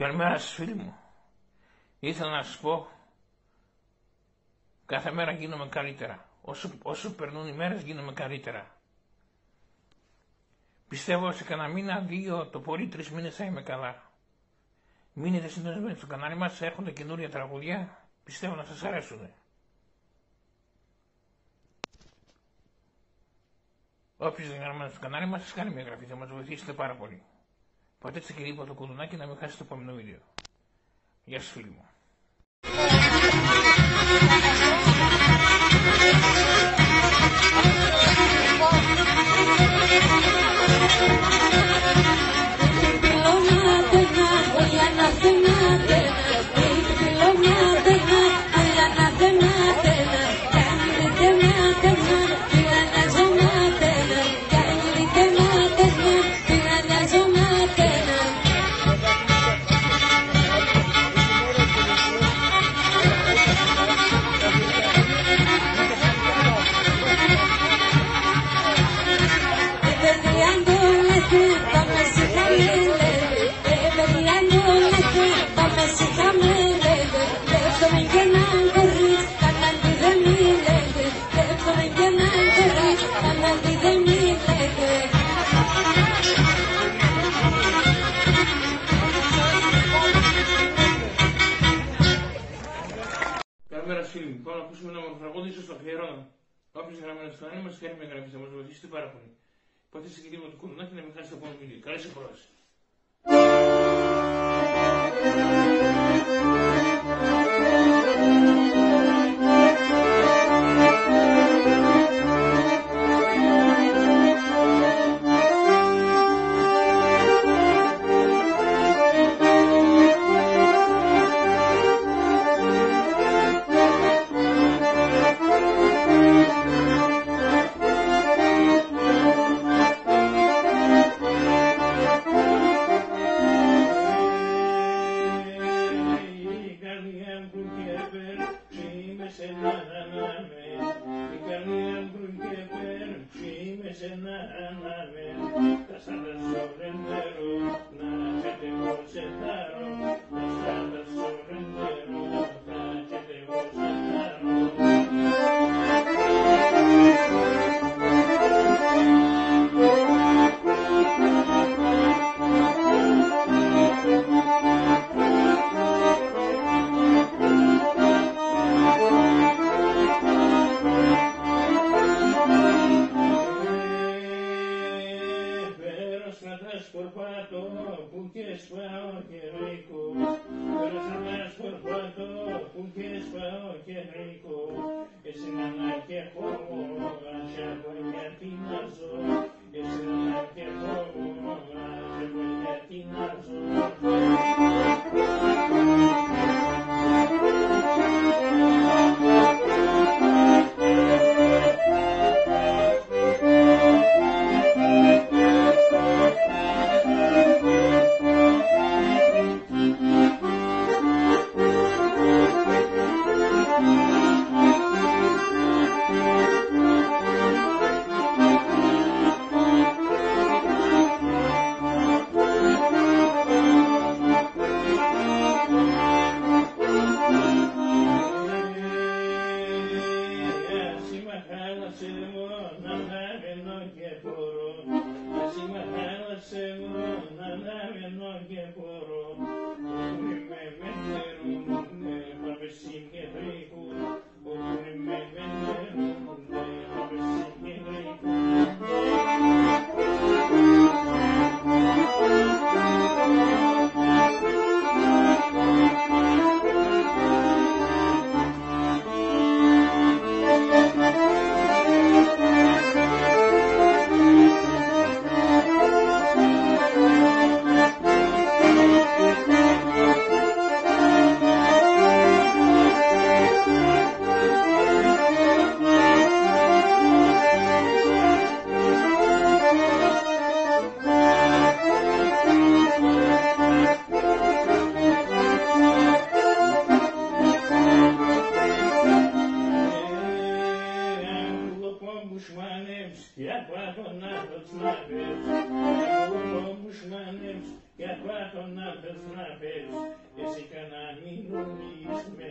Καλημέρα σας φίλοι μου. Ήθελα να σας πω, κάθε μέρα γίνομαι καλύτερα. Όσο περνούν οι μέρες γίνομαι καλύτερα. Πιστεύω σε κανένα μήνα, 2, το πολύ 3 μήνες θα είμαι καλά. Μείνετε συντονισμένοι στο κανάλι μας, έρχονται καινούρια τραγουδιά, πιστεύω να σας αρέσουν. Όποιος δεν είναι γραμμένος στο κανάλι μας, σας κάνει μια εγγραφή, θα μας βοηθήσετε πάρα πολύ. Πατήστε και λίγο το κουδουνάκι να μην χάσετε το επόμενο βίντεο. Γεια σας φίλοι μου. Καλημέρα φίλοι μου, πάμε να ακούσουμε ένα τραγούδι, ίσως το αφιερώνω. Όποιος είναι γραμμένος στο κανάλι μας, κάνει μια εγγραφή, θα μας βοηθήσετε πάρα πολύ. Πατήστε και λίγο το κουδουνάκι να μην χάσετε το επόμενο βίντεο. Καλή ακρόαση. φέρω, εσύ κανά μην νομίζεις με